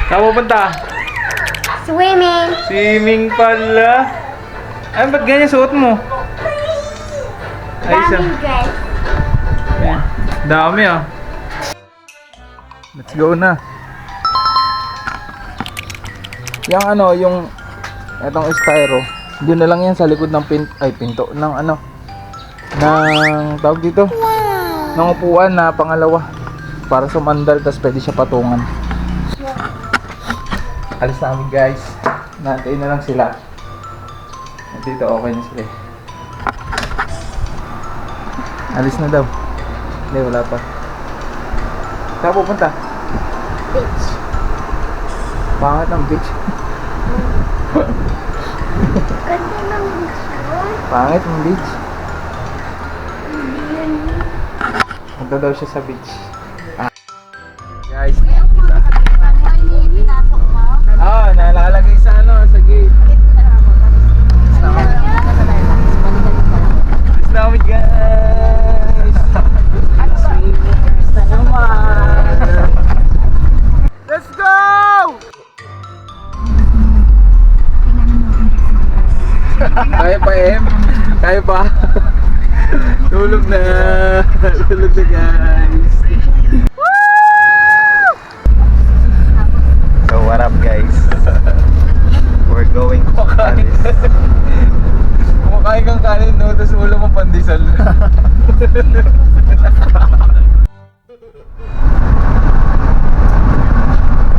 Saan pupunta? Swimming. Swimming pala. Ay, ba't ganyan suot mo? Daming dress. Ayan. Dami ah. Let's go na. Yung ano, yung etong styro, doon na lang yan sa likod ng pinto ng ano, ng tawag dito, ng upuan na pangalawa para sumandal, tas pwede siya patungan. Alis na kami guys, naantayin na lang sila. Dito okay na sila. Alis na daw. Hindi, wala pa. Saan pupunta? Beach. Pangat ang beach. Ganda ng beach yun. Pangit ang beach. Hindi yun. Punta daw siya sa beach. Guys. Pinasok mo? Ah, nalalagay sa ano, sa gate. Alis na kami guys. Basta naman. Let's go! Kaya pa Em? Kaya pa? Tulog na. Tulog na guys. So what up guys? We're going to Paris. Kumakain kang kanin no, tapos ulo mo pandesal.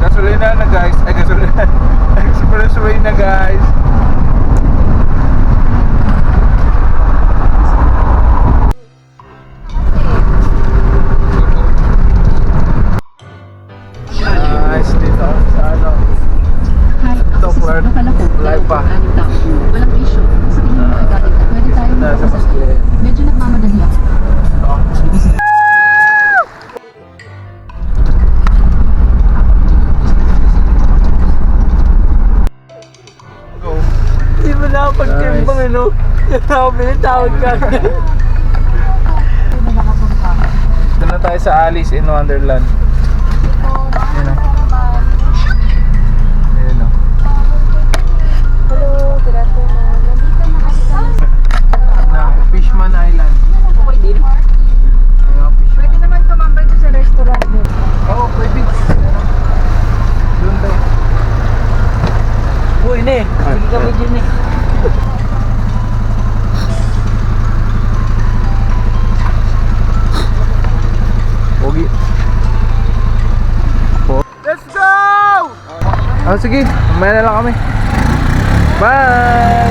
Gasolina na guys. Ay gasolina. Expressway na guys. Guys, dito ako sa ano. Ito, Clark. Live pa. Walang issue. Kasi pwede tayo Nasa Pascual. medyo nagmamadali ako. Go. Hindi mo nakapag-timbang ano? Sabi na tawag ka. Doon na tayo sa Alice in Wonderland. Ayun o. Ayun o. Hello, good afternoon. Nandito na kasi kami Na, Fishman Island. Okay din. Ayun o, Fishman. Pwede naman tumambay doon sa restaurant doon. Oo, pwede. Doon tayo. Uy, ne. Sige kami dyan eh. Pogi. Let's go! Sige, mamaya na lang kami. Bye!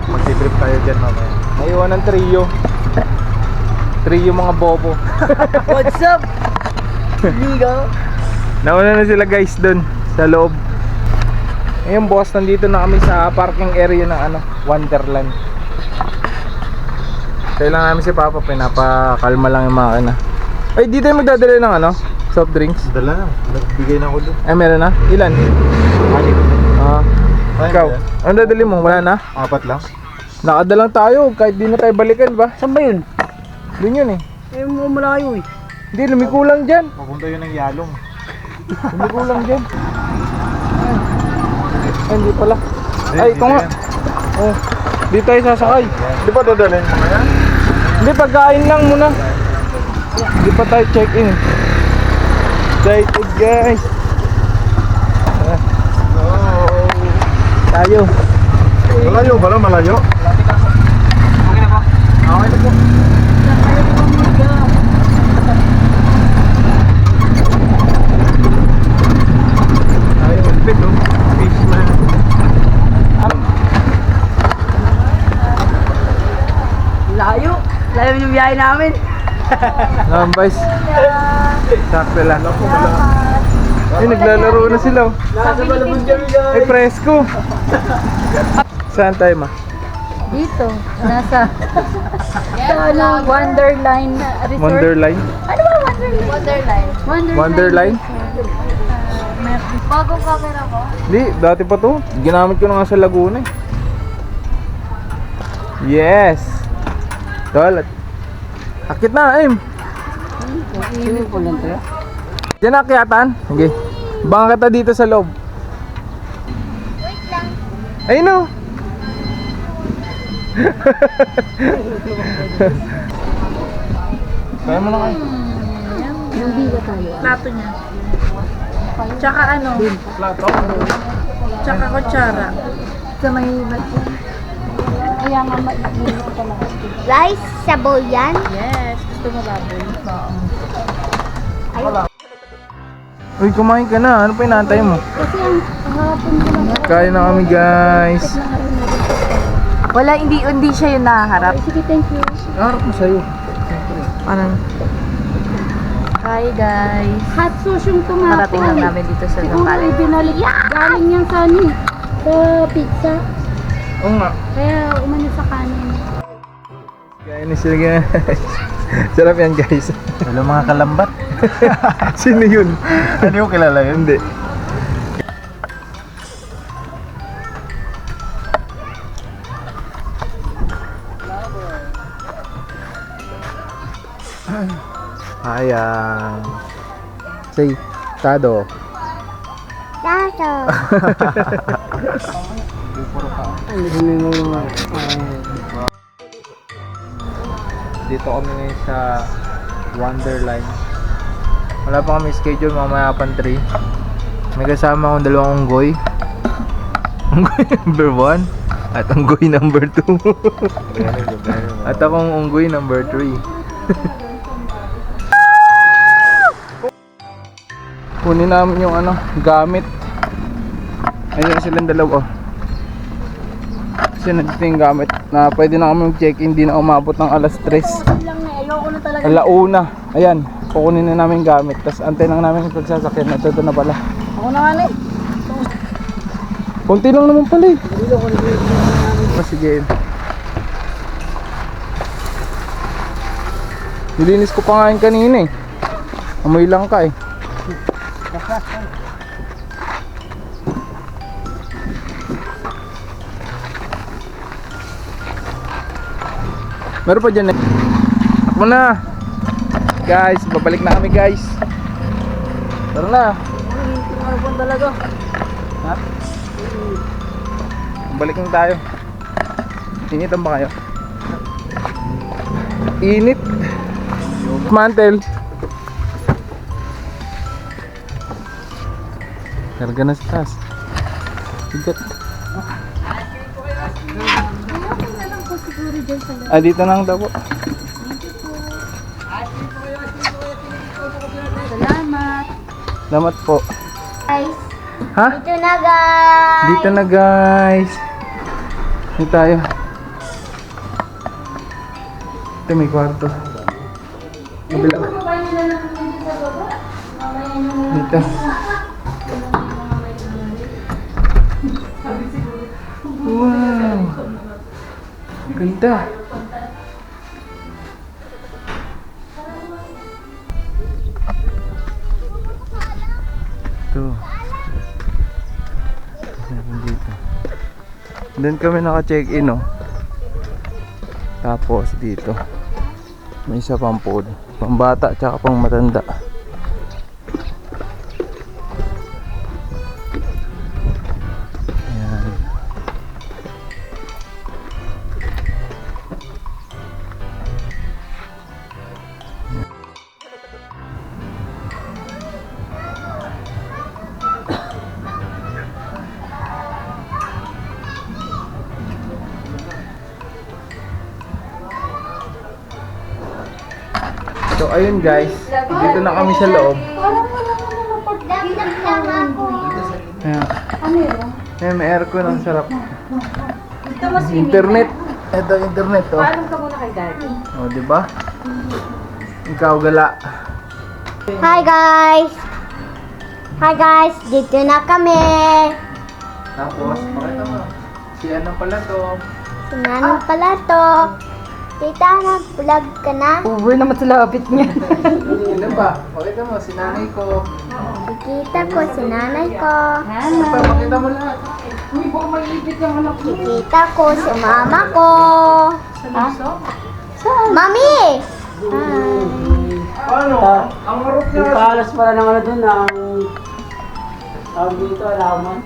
Magti-trip tayo dyan mamaya. Naiwan ng trio. Trio mga bobo. What's up? Liga. Nauna na sila guys dun sa loob. Ngayon boss, nandito na kami sa parking area ng ano, Wonderland. Kailangan namin si Papa, pinapakalma lang yung makina. Ay, dito yung magdadala ng ano, soft drinks. Dala na. Nagbigay na ako doon. Ay, meron na? Ilan? Ah, Ay, ikaw, meron. ano dadali mo? Wala na? 4 lang. Nakadalang tayo, kahit di na tayo balikan ba? Saan ba yun? Doon yun eh. Eh, malayo eh. Hindi, lumiko lang dyan. Papunta yun ng Yalong. Lumiko lang dyan. Ay, hindi pala. Ay, ito nga. Oh, di tayo sasakay. Di ba dadalhin mo na yan? Hindi, pagkain lang muna. Hindi pa tayo check-in. Excited guys. Tayo. Malayo ba lang? Malayo? Okay na po. Okay na po. Tayo, ulpit oh. Fish man. Layo. Layo yung biyahe namin. Guys. Sakto lang. Ay, naglalaro na sila oh. Nasa malabog kami guys. Ay, presko. Saan tayo ma? Dito, nasa ano, Wonderline Resort. Wonderline? Ano ba Wonderline? Wonderline? Bagong camera mo? Hindi, dati pa to. Ginamit ko na nga sa Laguna eh. Yes! Tol, akit na, Aim! Swimming pool lang tayo. Diyan na akyatan? Sige. Baka kita dito sa loob. Wait lang. Ayun o. Kaya mo na kayo. Yung biga tayo. Plato niya. Tsaka ano? Plato. Tsaka kutsara. Sa may kaya nga maiinit ko talaga. Rice, sabaw yan? Yes. Gusto mo baboy? Uy, kumain ka na. Ano pa inaantay mo? Kasi ang hapon ko lang. Kain na kami, guys. Wala, hindi siya yung nahaharap. Sige, thank you. Harap mo sa'yo. Parang, hi guys. Hot sauce yung tomato. Narating lang namin dito sa Siguro Zambales. ibinalik. Galing yan sa ano eh, sa pizza. Oo nga. Kaya umano sa kanin. Kain na sila, guys. Sarap yan, guys. Hello mga kalambat. Sino yun? Ano yung kilala yun? Hindi. Ayan. Say, Tado. Tato. Dito kami ngayon sa Wonderline. Wala pa kami schedule, mamaya pan 3. May kasama akong dalawang unggoy. Unggoy number 1 at unggoy number 2. At akong unggoy number 3. Kunin namin yung ano, gamit. Ayun silang dalawa. Kasi nandito yung gamit na pwede na kami mag-check-in, hindi na umabot ng alas 3. lang na, ayoko na talaga. Alauna. Ayan, kukunin na namin yung gamit. Tapos antay lang namin yung pagsasakyan. Ito na pala. Ako na nga na eh. Kunti lang naman pala eh. Sige. Nilinis ko pa nga yung kanina eh. Amoy lang ka eh. Meron pa dyan eh. Takbo na. Guys, babalik na kami guys. Tara na. Ano po talaga? Ha? Balik na tayo. Initan ba kayo? Init. Mantel. Karga na sa taas. Bigat. Ah, dito na lang daw po. Salamat. Salamat po. Guys, Ha? ito na guys. Dito na guys. Dito tayo. Ito may kwarto. Kabila. Dito. Wow. Ganda. Ito. Meron dito. Doon kami naka-check-in, oh. Tapos dito may isa pang pool, pambata tsaka pang matanda. Ayan. So ayun guys, dito na kami sa loob. Dagdag lang ako. Ayan. Ano yun? Ayan, may aircon, ang sarap. Internet. Ito internet, oh. Paalam ka muna kay Daddy. Oh, di ba? Ikaw gala. Hi guys. Hi guys, dito na kami. Tapos, pakita mo. Si ano pala to? Sinanong pala to. Tita, nag-vlog ka na? Over naman sa lapit niya. Ano ba? Pakita mo, si nanay ko. Kikita ko si nanay ko. Ano pa? Pakita mo lahat. Kikita ko si mama ko. Mami! Hi. Ang harap niya. Yung palas pala ng ano dun, ang tawag dito, alaman.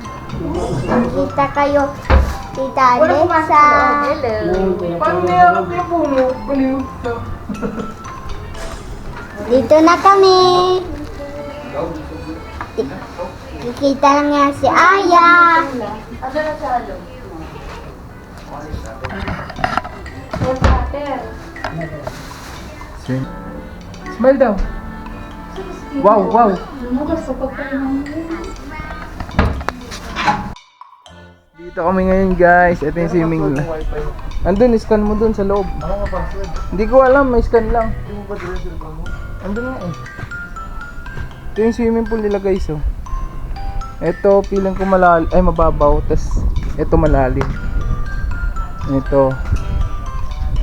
Kita kayo, Tita Alexa. Paano niyakap yung puno? Baliw. Dito na kami. Nakita lang niya si Aya. Smile daw. Wow, wow. Dito kami ngayon guys. Ito yung swimming pool. Andun, scan mo dun sa loob. Hindi ko alam, may scan lang. Andun nga eh. Ito yung swimming pool nila guys oh. Ito, pilang ko malalim, ay mababaw. Tas, ito malalim. Ito.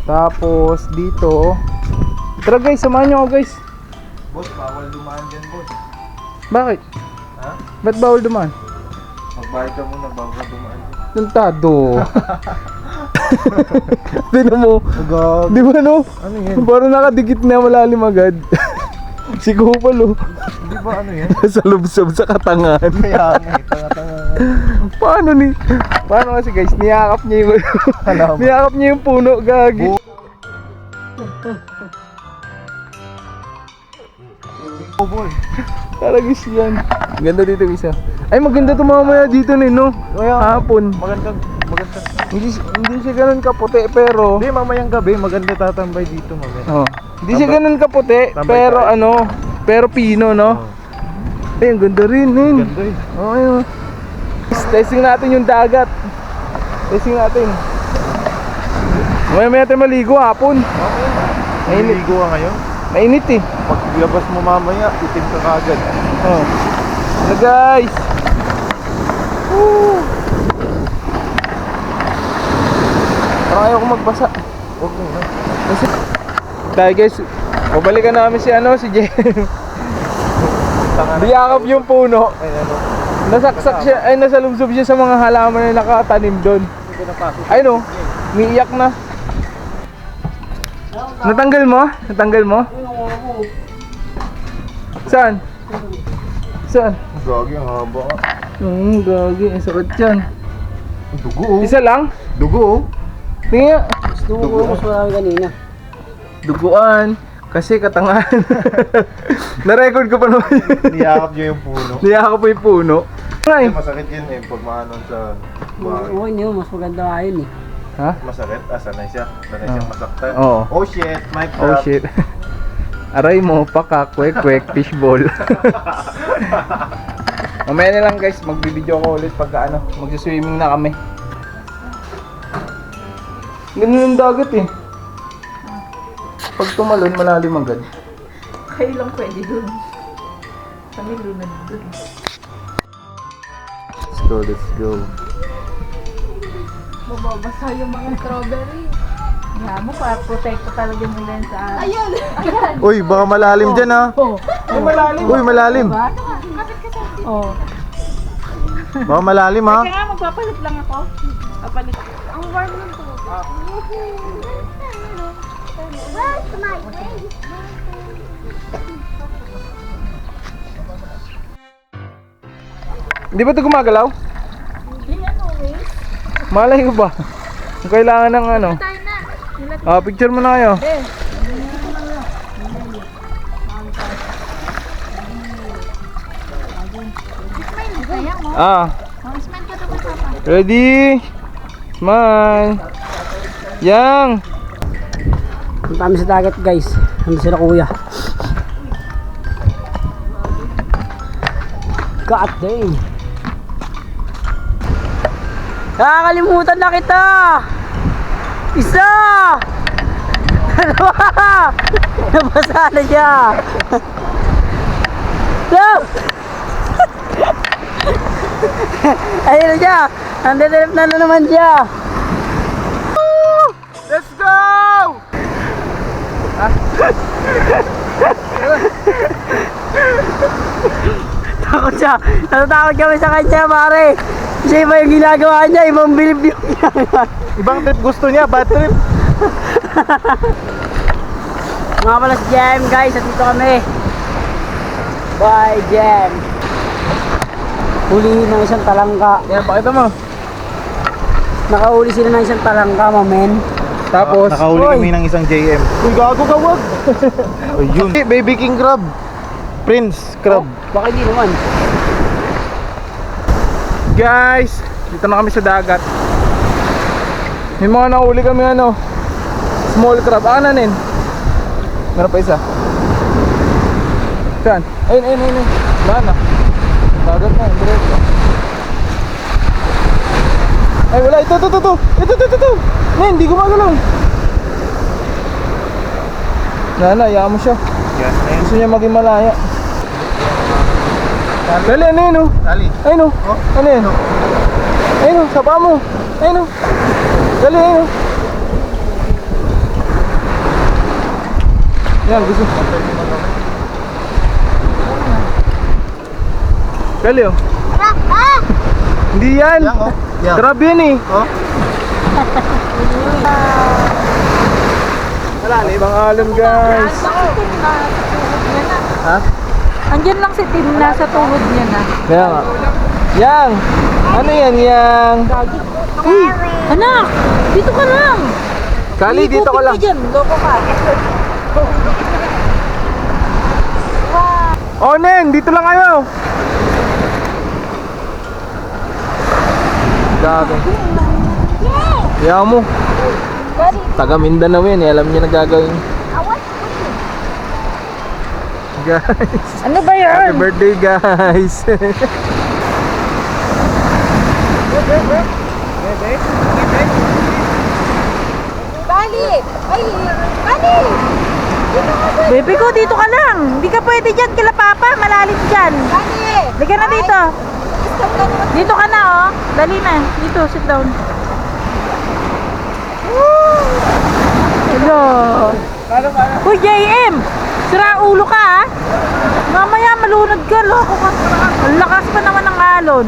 Tapos, dito. Tara guys, samahan nyo ako guys. Boss, bawal dumaan dyan, boss. Bakit? Ha? Ba't bawal dumaan? Magbayad ka muna bago ka dumaan dyan. Tantado. Tinan mo. Agad. Di ba no? Ano yan? Parang nakadikit na malalim agad. Si Kupal oh. Di ba ano yan? Sa lubsob sa katangan. Kaya nga, tanga-tanga. Paano ni? Paano kasi guys? Niyakap niya yung niyakap niya yung puno, gagi. Oh boy. Taragis yan. Ganda dito isa. Ay maganda to mamaya dito ni no. Hapon. Magandang. Hindi siya ganun kaputi pero Hindi, mamayang gabi, maganda tatambay dito mamaya. oh. Hindi siya ganun kaputi Tambay pero tayo. ano, pero pino no. Ay, ang ganda rin nin. Ganda eh. Oh, ayun. Testing natin yung dagat. Testing natin. Maya tayo maligo hapon. Mainit. Naliligo ka ngayon? Mainit eh. Paglabas mo mamaya, itim ka kagad. Oh. Hello guys. Woo. Parang ayaw ko magbasa. Huwag mo na. Kasi tayo guys, babalikan namin si ano, si Jen. Biyakap yung puno. Ay, ano? Nasaksak siya, ay nasalubsob siya sa mga halaman na nakatanim doon. Ay no, umiiyak na. Natanggal mo? Natanggal mo? Saan? Saan? Gagi, ang haba ka. Gagi, ang sakit yan. Dugo oh. Isa lang? Dugo oh. Tingnan. Dugo mas marami kanina. Duguan. Kasi katangahan. Na-record ko pa naman yun. Niyakap niyo yung puno. Niyakap po yung puno. Ay. Masakit yun eh, pag maanon sa bahay. Oo, yun, mas maganda nga yun eh. Ha? Masakit? Ah, sanay siya. Sanay siyang masaktan. Oo. Oh shit, mic Oh drop. shit. Aray mo, paka, kwek, fishball. Mamaya na lang guys, magbibideo ko ulit pagka ano, magsiswimming na kami. Ganun yung dagat eh. Pag tumalon, malalim agad. Kayo lang pwede dun. Kami lunod dun. Let's go. Mababasa yung mga strawberry. Nga mo, para protect ko talaga nila yan sa... Ayun! Ayan! Uy, baka malalim dyan ha. Oh! Ay, malalim. Uy, malalim. Diba? Oh. Baka malalim ha. Kaya nga, magpapalit lang ako. Papalit. Ang warm ng tubig. Where's my face? Hindi ba ito gumagalaw? Hindi ano eh. Malay ko ba? Kung kailangan ng ano. Tayo na. Picture mo na kayo. Kaya mo. Smile ka daw papa. Ready? Smile. Yang. Punta kami sa dagat guys. Nandun sila kuya. God dang. Nakakalimutan na kita! Isa! Dalawa! Nabasa na siya! No! Ayun na siya! Nandidelip na naman siya! Let's go! Takot siya! Natatakot kami sa kanya pare! Kasi iba yung ginagawa niya, ibang bilib yung ginagawa. Ibang trip gusto niya, bad trip. Mga pala si Jem guys, at dito kami. Bye Jem. Hulihin ng isang talangka. Yan, pakita mo. Nakahuli sila ng isang talangka, mamen. Tapos, Nakahuli Oy. kami ng isang JM. uy, gago ka, wag. Ayun. Baby king crab. Prince crab. Bakit di naman? Guys, dito na kami sa dagat. May mga nahuli kami ano, small crab. Ananin. Meron pa isa. Saan? Ayun. Wala na. Dagat na, diretso. Ay, wala. Ito. Men, hindi gumagalaw. Wala, hayaan mo siya. Yan. Ayun. Gusto niya maging malaya. Dali, ano yun, oh? Tali. Ayun, oh. Ano yun? Ayun, oh, sa paa mo. Ayun, oh. Dali, ayun, oh. Yan, gusto. Dali, oh. Hindi yan. Yan, oh. Yan. Crab yan, eh. Oh. Wala, ibang alam, guys. Ha? Andyan lang si Tim na sa tuhod niya na. Kaya nga. Yang! Ano yan, Yang? Uy! Anak! Dito ka lang! Kali, dito ko lang. Dyan, loko ka. Oh, Nen, dito lang kayo. Gago. Kaya mo. Taga Mindanao yan, eh. Alam niya na gagawin. Guys. Ano ba Happy yan? birthday, guys. Bali! Ay! Bali! Bebe ko, dito ka lang. Hindi ka pwede dyan kila Papa. Malalim dyan. Bali! Liga na dito. Dito ka na, oh. Dali na. Dito, sit down. Hello. Uy, JM! Sira ulo ka, ha? Mamaya malunod ka, loko ka. Ang lakas pa naman ng alon.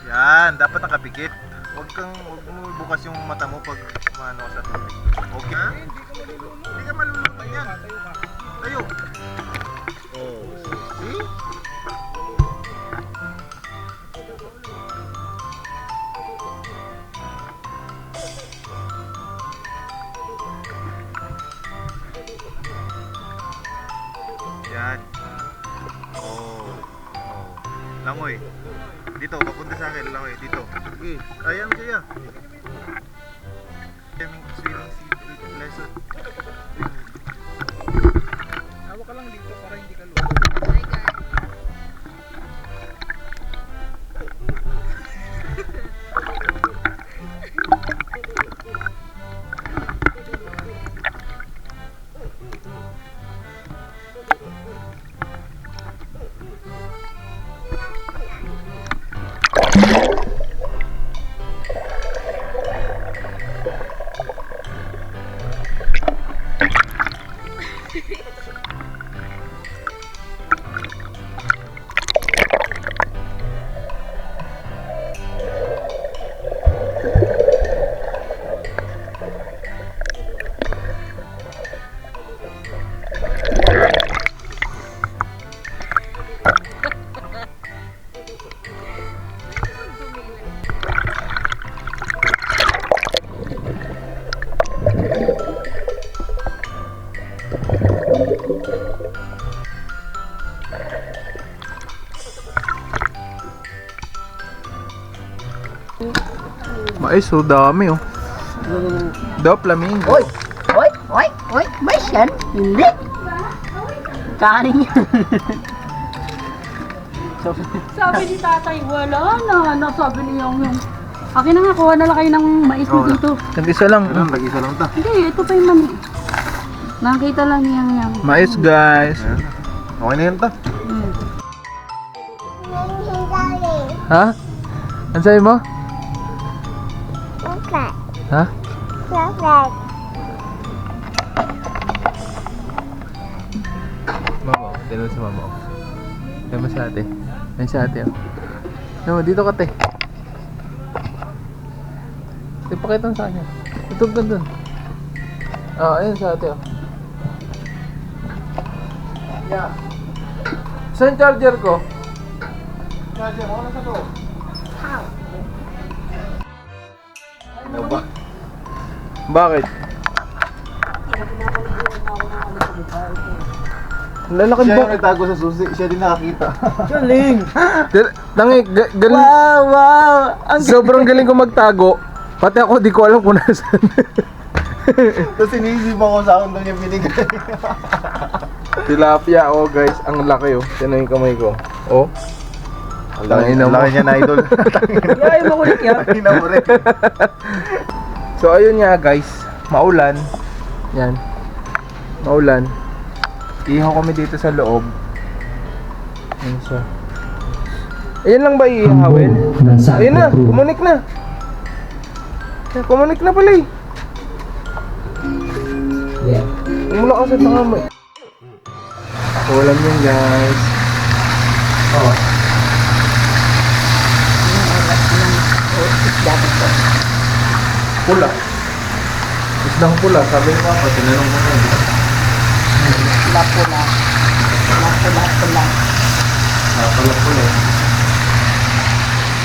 Yan, dapat nakapikit. Huwag mo bukas yung mata mo pag maano ka sa tubig. Okay? Hindi ka malulunod yan. Tayo. Oh, see? Yan. Oh. Langoy. Dito, papunta sa akin, langoy. Dito. Sige. Ayan siya. Swimming lesson. Hawak ka lang dito para hindi ka lumot. Mais, so dami oh. Daw flamingo. Oy! Oy! Oy! Oy! Mais yan? Hindi! Kanin yan. Sabi ni tatay, wala na. Sabi niya yung... Akin na nga, kuha na lang kayo ng mais mo dito. Nag-isa lang. Ano, nag-isa lang ta. Hindi, ito pa yung mami. Nakita lang niyang yung... Mais guys. Okay na yan ta. Ha? Ano sabi mo? Chocolate. Ha? Chocolate. Mama, tinanong sa mama. Kaya mo sa ate. Ayun sa ate oh. No, dito ka te. Ipakita mo sa kanya. Ito doon. Ayun sa ate oh. Yeah. Saan charger ko? Charger, ako na sa loob. Ano ba? Bakit? Lalaki Siya ba? yung nagtago sa susi, siya din nakakita. Galing! Tangi, galing. Wow! Wow! Ang Sobrang galing ko magtago. Pati ako di ko alam kung nasaan. Tapos sinisip ako sa akin doon yung binigay. Tilapia, oh guys, ang laki oh. Yan yung kamay ko. Oh. Ang laki niya na idol. Yay, makulit yan. Ang ina mo rin. So ayun nga guys, maulan. Yan. Maulan. Ihaw kami dito sa loob. Ayan siya. Ayan lang ba iihawin? Ayun na, kumunik na. Kumunik na pala eh. Umula ka sa tangamay. Ulam yun guys. Oh. Pula. Isdang pula, sabi ko pa, tinanong ko na. Pula-pula. Pula-pula-pula. Pula-pula.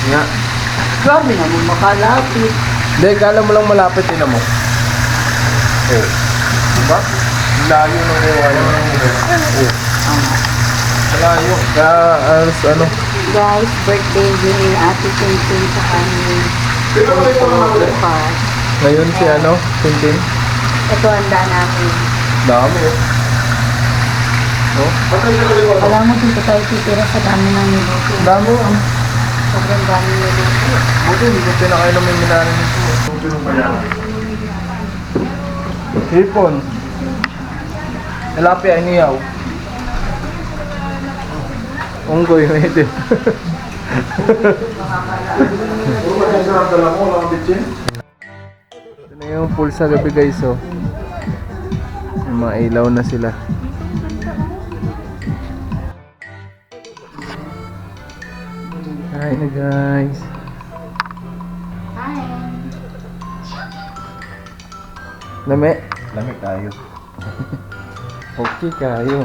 Nga. Grabe naman makalapit. Hindi, kala mo lang malapit din mo. Oh. Diba? Layo ng ewan. Oh. Layo. Kaya, ano? Guys, birthday din ni Ate Tintin sa kanyang bukas. Ngayon si ano? Tintin? Ito handa namin. Dami eh. Oh? Alam mo dito tayo titira sa dami ng niluto. Dami oh. Sobrang dami niluto. Buti hindi ko pinakainom yung minanin nito. Hipon. Tilapia, iniyaw. Unggoy, may din. Ito na yung pool sa gabi guys oh. Yung mga ilaw na sila. Hi na guys. Lame. Lamig tayo. Okay kayo.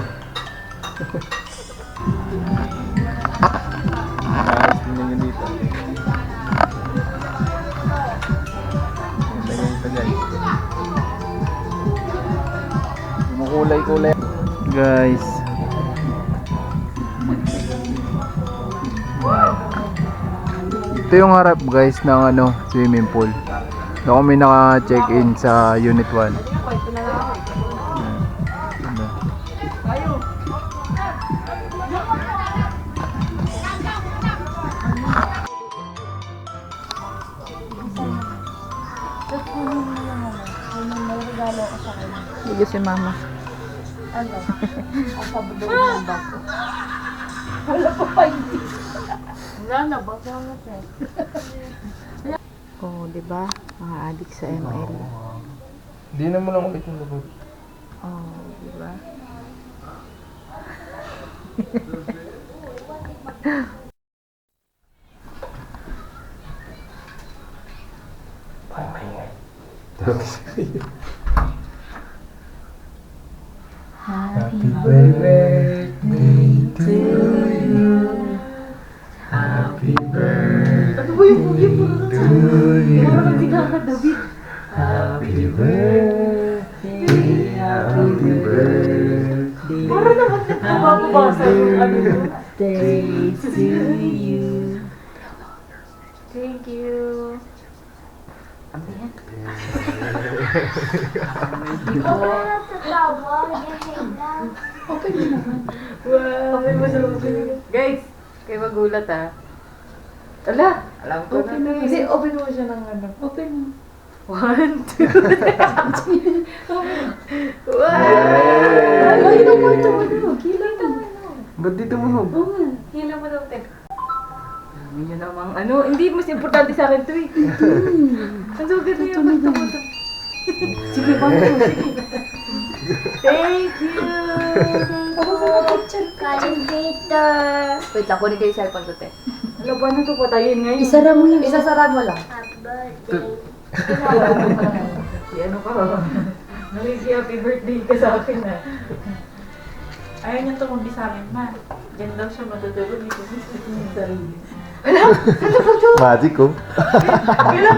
Ayos din yun dito. Ganda yun ito guys. Kumukulay-kulay. Guys. Ito yung harap guys ng ano, swimming pool. Doon kami naka-check-in sa Unit 1. Sige si mama. Oh, di ba? Mga adik sa ML. Hindi na mo lang ulit yung lubog. Oh, di ba? Happy birthday to you. Happy birthday to you. Happy birthday, happy birthday. Para naman nagpapabasa yung ano doon. Days to you. Thank you. Guys, kayo magulat ha. Ala, alam ko na. Hindi, open mo siya ng ano. Open mo. 1, 2, 3. Wow! Hila mo ito, ano? Hila mo. Ba't di tumunog? Oo nga, hila mo daw, te. Sabi niyo namang ano, hindi mas importante sa akin ito eh. Ang sugat na yung pagtumutok. Sige, paano? Sige. Thank you! Calculator. Wait lang, kunin kayo yung cellphone ko, te. Alam, paano ito patayin ngayon? Isara mo lang. Isasara mo lang. Happy birthday. Si ano ka? Happy birthday ka sa akin ah. Ayaw niya tumumbi sa amin, ma. Diyan daw siya matutulog. Dito sa sarili. Magic ko.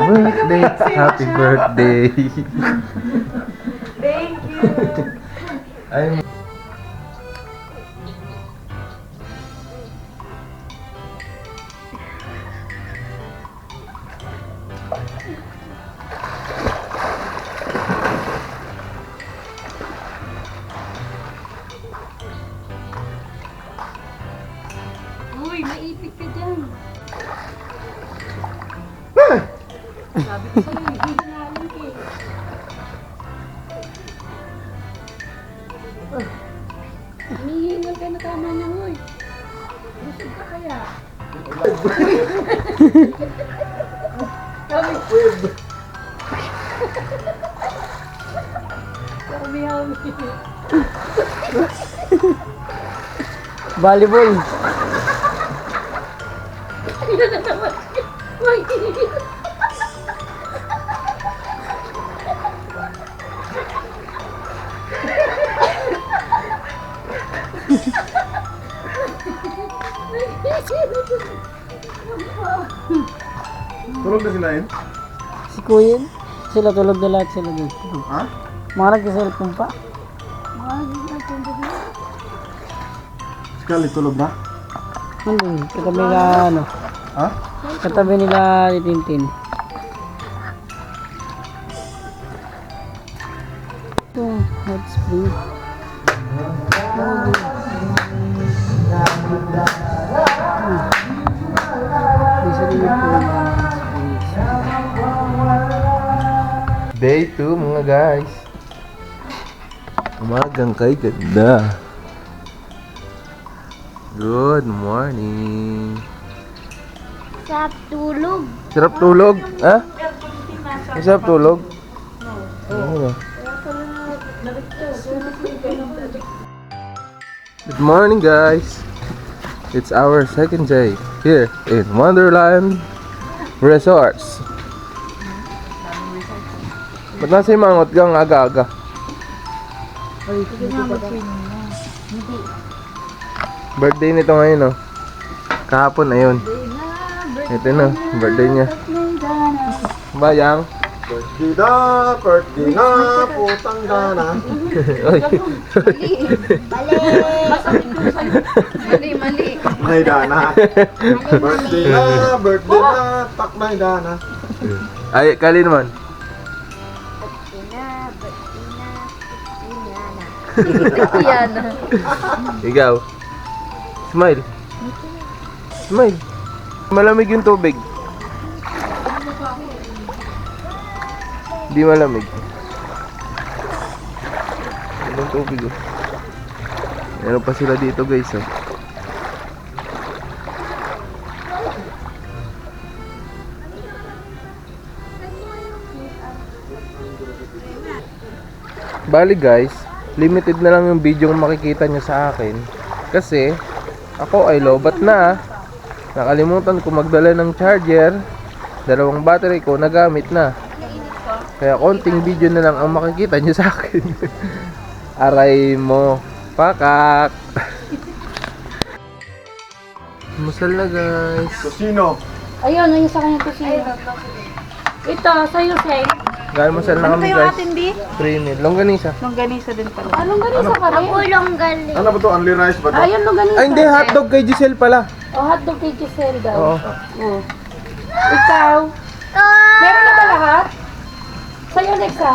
Birthday. Happy birthday. Thank you! Ay, Uy, maipit ka dyan. Sabi ko sa'yo, hindi na alam ka eh. Hinihingal ka na tama na, uy. Busog ka kaya? Volleyball. tulog na sila yun? Si Kuya. Sila tulog na lahat sila dun. Ha? Mga nagka-cellphone pa. Scully, tulog na? Hindi. Katabi nila ano. Ha? Katabi nila ni Tintin. Ito. Hot spring. Day 2 mga guys. Umagang kay ganda. Good morning. Sarap tulog. Sarap tulog, ha? Sarap tulog? Oo. Good morning guys. It's our second day here in Wonderland Resorts. Ba't nasa yung mangot gang aga-aga? Birthday nito ngayon, oh. Kahapon, ayun. Ito na, birthday niya. Bayang? Birthday na, putang gana. Oy. Mali. Taknay dana. Birthday na, taknay dana. Ay, kali naman. Yan. Ikaw. Smile. Smile. Malamig yung tubig. Di malamig. Yung tubig, oh. Meron pa sila dito, guys, oh. Bali, guys, limited na lang yung video yung makikita nyo sa akin. Kasi, ako ay lobat na. Nakalimutan ko magdala ng charger. Dalawang battery ko nagamit na. Kaya konting video na lang ang makikita nyo sa akin. Aray mo. Pakak. Musal na guys. Sino? Ayun, ayun sa kanya to siya. Ito, sa'yo, Shay. Gano'n masal na kami guys. 3 meal. Longganisa. Longganisa din pala. Anong ganito ka rin? Ako lang galing. Ano ba to? Only rice ba to? Ayun, nung ganito. Ay hindi, hotdog kay Giselle pala. O, hotdog kay Giselle daw. Oo. Oh. Ikaw? Meron na ba lahat? Alexa.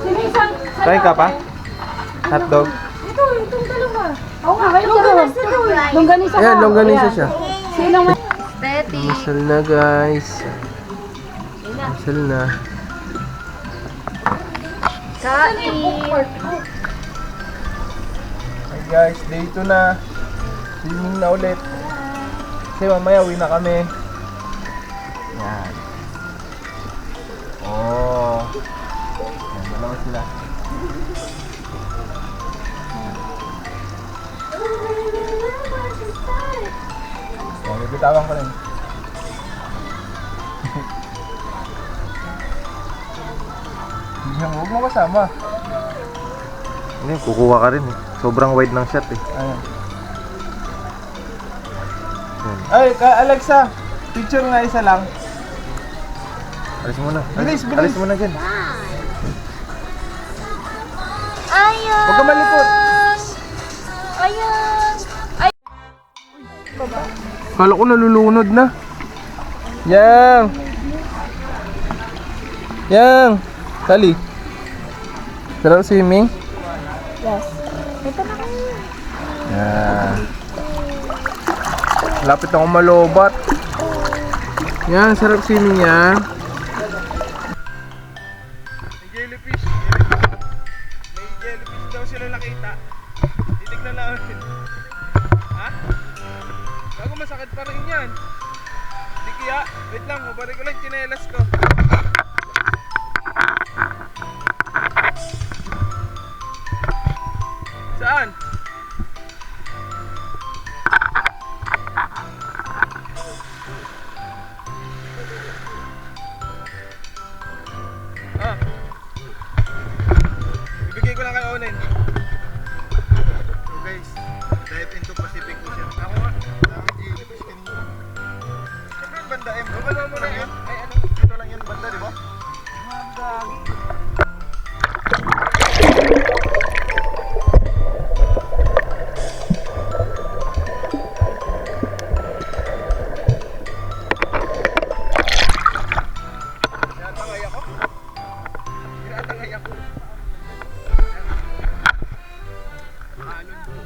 Sino isang... Try ka pa? Hotdog. Ito, itong dalawa. Oo nga, kayo longganisa to. Longganisa ka. Ayan, longganisa siya. Sino nga? Masal na guys. Masal na. Hi guys, day 2 na. Swimming na ulit. Kasi mamaya uwi na kami. Yan. Oh. Yan, dalawa sila. Yan, bibitawan ko rin. Huwag mo kasama. Hindi, kukuha ka rin eh. Sobrang wide ng shot eh. Ayan. Ay, Alexa, picture nga isa lang. Alis mo na. Bilis, bilis. Alis mo na dyan. Ayun! Huwag ka malikot. Ayun! Kala ko nalulunod na. Yang! Yang! Tali. Sarap swimming? Yes. Ito na kayo. Yan. Lapit ako malobat. Yan, sarap swimming yan. May jellyfish. May jellyfish daw sila nakita. Titignan natin. Ha? Bago masakit pa rin yan. Di kaya, wait lang, mabalik ko lang yung tsinelas ko. Saan? Ah. Ibigay ko lang kay Onen. So guys, dive into Pacific Ocean. Ako nga, dami jellyfish kanina. Siyempre yung banda M. Wala mo na yan. Ay ano, ito lang yan banda, di ba? Tinatangay ako. Tinatangay ako. Alon po.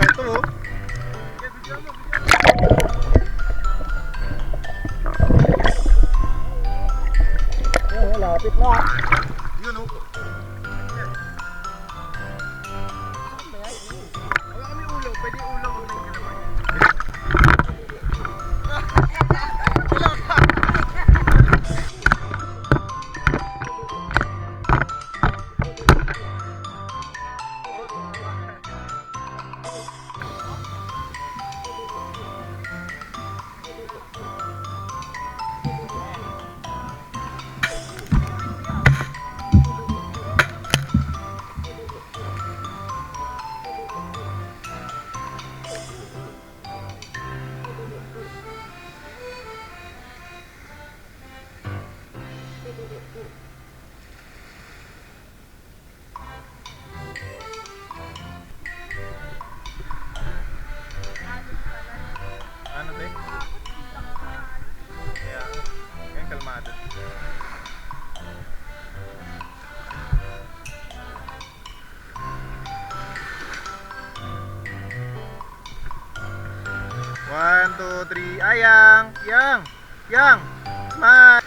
Ito oh. Lapit na. Yun oh. Wala kami ulo. Pwede ulo. Huwag na yung galaman. Ano te? Kaya, ngayon kalmado. One, two, three, ayang! Yang! Yang! Smile!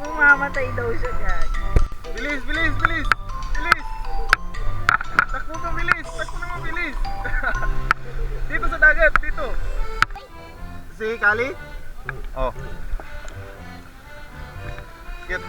Mamamatay daw siya dyan. Bilis, bilis, bilis! Bilis! Takbo ka, bilis! Takbo naman, bilis! Dito sa dagat, dito! Si Kali? Oh. Kit.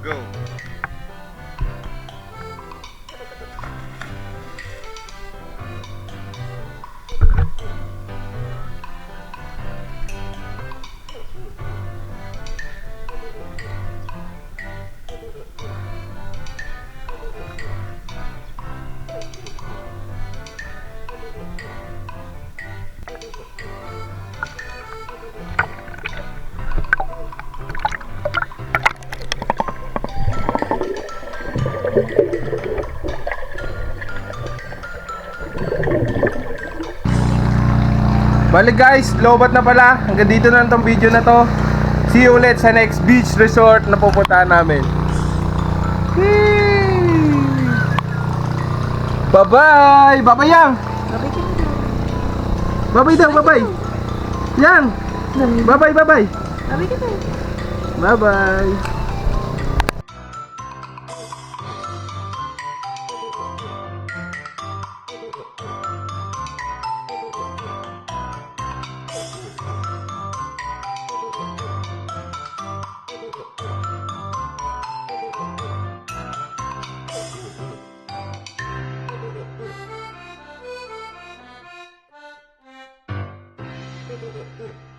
Go. Balik guys, lobat na pala. Hanggang dito na lang tong video na to. See you ulit sa next beach resort na pupuntahan namin. Bye-bye! Bye-bye Yang! Bye-bye daw, bye-bye! Yang! Bye-bye, bye-bye! Bye-bye! Thank you.